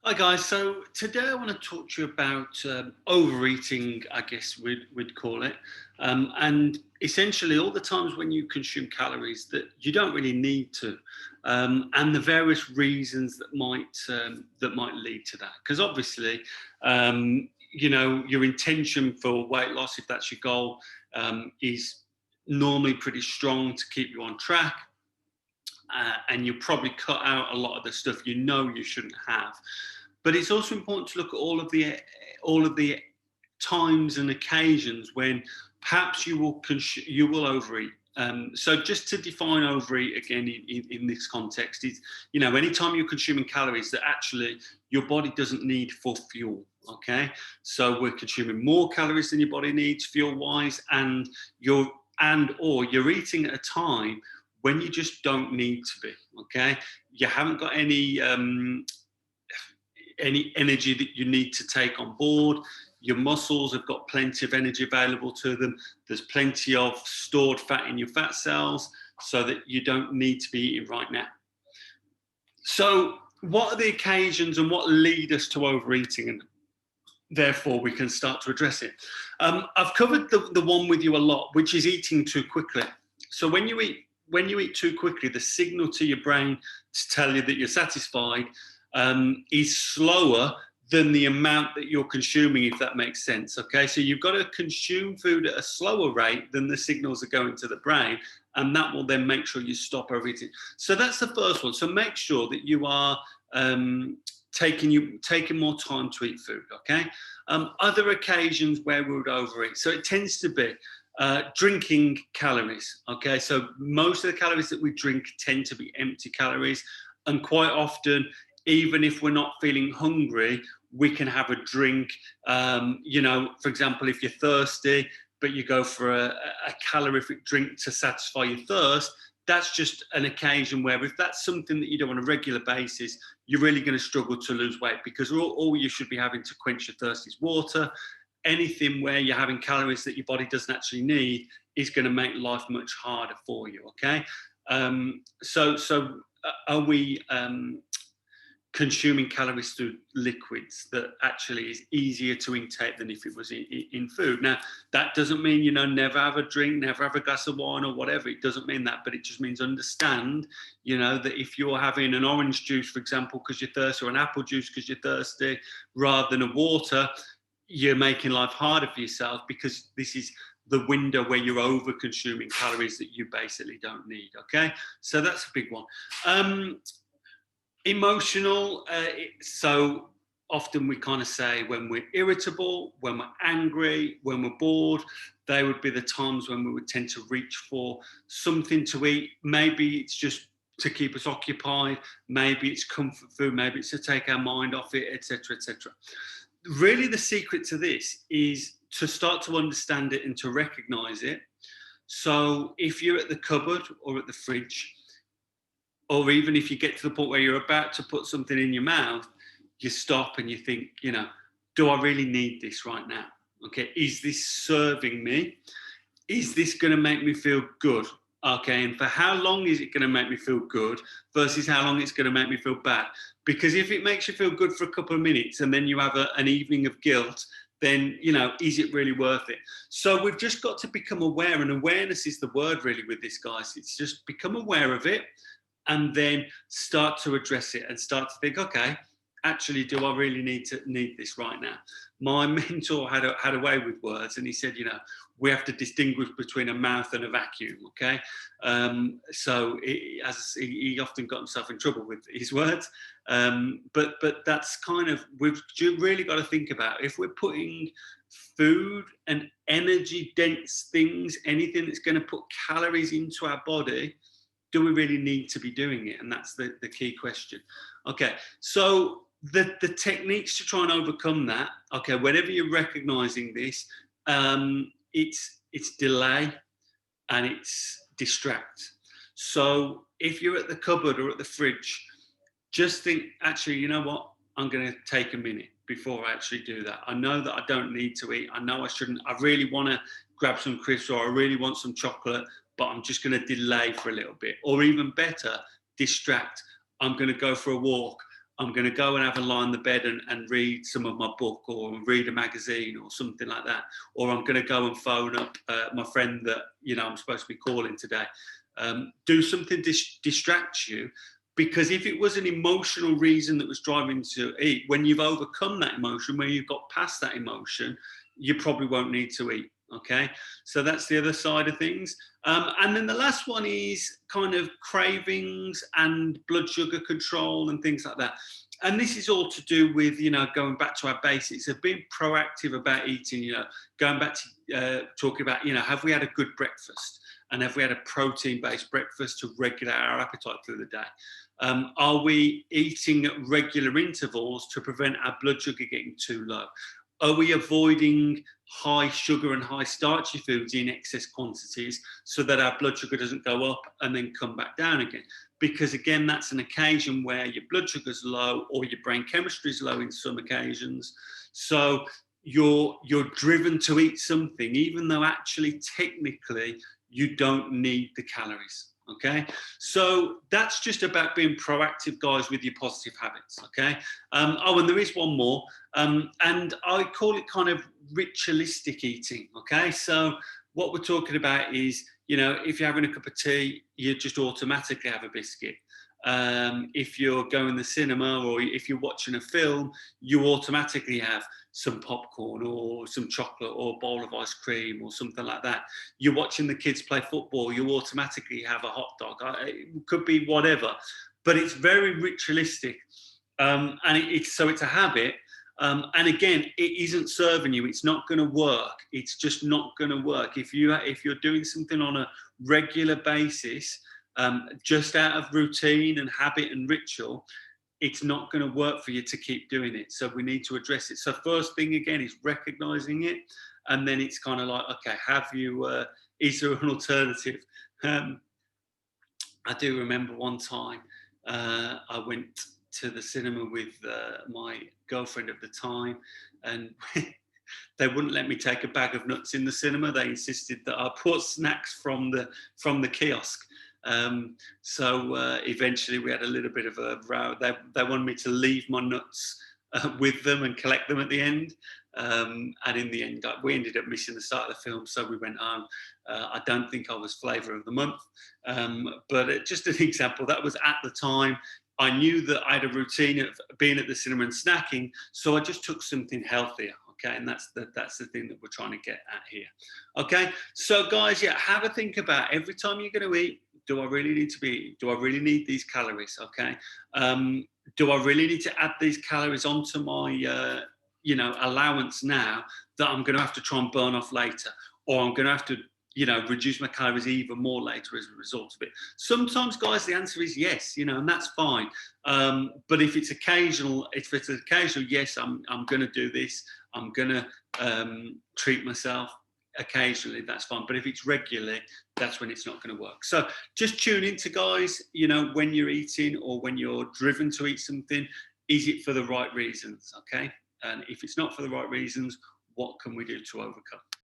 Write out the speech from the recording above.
Hi guys, so today I want to talk to you about overeating, I guess we'd call it, and essentially all the times when you consume calories that you don't really need to, and the various reasons that might lead to that. Because obviously, your intention for weight loss, if that's your goal, is normally pretty strong to keep you on track. And you probably cut out a lot of the stuff you shouldn't have. But it's also important to look at all of the times and occasions when perhaps you will overeat. So just to define overeat again in this context is, anytime you're consuming calories that actually your body doesn't need for fuel. Okay, so we're consuming more calories than your body needs fuel wise, and you're eating at a time when you just don't need to be. Okay, you haven't got any energy that you need to take on board. Your muscles have got plenty of energy available to them. There's plenty of stored fat in your fat cells, so that you don't need to be eating right now. So, what are the occasions and what lead us to overeating? And therefore, we can start to address it. I've covered the one with you a lot, which is eating too quickly. So, when you eat too quickly, the signal to your brain to tell you that you're satisfied is slower than the amount that you're consuming, if that makes sense. Okay, so you've got to consume food at a slower rate than the signals are going to the brain, and that will then make sure you stop overeating. So that's the first one. So make sure that you are taking more time to eat food. Okay. Other occasions where we would overeat. So it tends to be drinking calories. Okay, so most of the calories that we drink tend to be empty calories, and quite often, even if we're not feeling hungry, we can have a drink. For example, if you're thirsty, but you go for a calorific drink to satisfy your thirst, that's just an occasion where, if that's something that you do on a regular basis, you're really going to struggle to lose weight, because all you should be having to quench your thirst is water. Anything where you're having calories that your body doesn't actually need is going to make life much harder for you. Okay, are we consuming calories through liquids that actually is easier to intake than if it was in food? Now, that doesn't mean, never have a drink, never have a glass of wine or whatever. It doesn't mean that, but it just means understand, that if you're having an orange juice, for example, because you're thirsty, or an apple juice because you're thirsty, rather than a water, you're making life harder for yourself, because this is the window where you're over consuming calories that you basically don't need. Okay, so that's a big one. Emotional. So often we kind of say when we're irritable, when we're angry, when we're bored, they would be the times when we would tend to reach for something to eat. Maybe it's just to keep us occupied, maybe it's comfort food, maybe it's to take our mind off it, etc., etc. Really, the secret to this is to start to understand it and to recognize it. So if you're at the cupboard or at the fridge, or even if you get to the point where you're about to put something in your mouth, you stop and you think, do I really need this right now? Okay, is this serving me? Is this going to make me feel good? Okay, and for how long is it going to make me feel good versus how long it's going to make me feel bad? Because if it makes you feel good for a couple of minutes and then you have an evening of guilt, then, is it really worth it? So we've just got to become aware, and awareness is the word really with this, guys. It's just become aware of it, and then start to address it and start to think, okay, actually, do I really need this right now? My mentor had a way with words, and he said, we have to distinguish between a mouth and a vacuum. Okay, so he often got himself in trouble with his words, but that's kind of, we've really got to think about, if we're putting food and energy dense things, anything that's going to put calories into our body, do we really need to be doing it? And that's the key question. Okay, so the techniques to try and overcome that, okay, whenever you're recognizing this, it's delay and it's distract. So if you're at the cupboard or at the fridge, just think, actually, you know what? I'm going to take a minute before I actually do that. I know that I don't need to eat. I know I shouldn't. I really want to grab some crisps, or I really want some chocolate, but I'm just going to delay for a little bit. Or even better, distract. I'm going to go for a walk. I'm going to go and have a lie on the bed and read some of my book, or read a magazine or something like that. Or I'm going to go and phone up my friend that, I'm supposed to be calling today. Do something distract you, because if it was an emotional reason that was driving to eat, when you've overcome that emotion, when you've got past that emotion, you probably won't need to eat. Okay, so that's the other side of things. And then the last one is kind of cravings and blood sugar control and things like that. And this is all to do with, going back to our basics of being proactive about eating, going back to talking about, have we had a good breakfast? And have we had a protein-based breakfast to regulate our appetite through the day? Are we eating at regular intervals to prevent our blood sugar getting too low? Are we avoiding high sugar and high starchy foods in excess quantities so that our blood sugar doesn't go up and then come back down again? Because again, that's an occasion where your blood sugar's low or your brain chemistry is low in some occasions. So you're driven to eat something, even though actually technically you don't need the calories. Okay, so that's just about being proactive, guys, with your positive habits. Okay, and there is one more, and I call it kind of ritualistic eating. Okay, so what we're talking about is, if you're having a cup of tea, you just automatically have a biscuit. If you're going to the cinema or if you're watching a film, you automatically have some popcorn or some chocolate or a bowl of ice cream or something like that. You're watching the kids play football, you automatically have a hot dog. It could be whatever, but it's very ritualistic. And it's a habit. And again, it isn't serving you. It's not going to work. It's just not going to work. If you're doing something on a regular basis, just out of routine and habit and ritual, it's not going to work for you to keep doing it. So we need to address it. So first thing again is recognizing it, and then it's kind of like, okay, is there an alternative? I do remember one time I went to the cinema with my girlfriend at the time, and they wouldn't let me take a bag of nuts in the cinema. They insisted that I bought snacks from the kiosk. So eventually we had a little bit of a row. They wanted me to leave my nuts with them and collect them at the end. And in the end, we ended up missing the start of the film, so we went home. I don't think I was flavour of the month, but just an example, that was at the time. I knew that I had a routine of being at the cinema and snacking, so I just took something healthier. Okay, and that's the thing that we're trying to get at here. Okay, so guys, have a think about every time you're going to eat. Do I really need to be eating? Do I really need these calories? Okay, do I really need to add these calories onto my allowance now that I'm going to have to try and burn off later, or I'm going to have to reduce my calories even more later as a result of it? Sometimes, guys, the answer is yes, and that's fine. But if it's occasional, yes, I'm going to do this. I'm going to treat myself occasionally. That's fine. But if it's regularly, that's when it's not going to work. So just tune into, guys, when you're eating or when you're driven to eat something, is it for the right reasons? Okay. And if it's not for the right reasons, what can we do to overcome?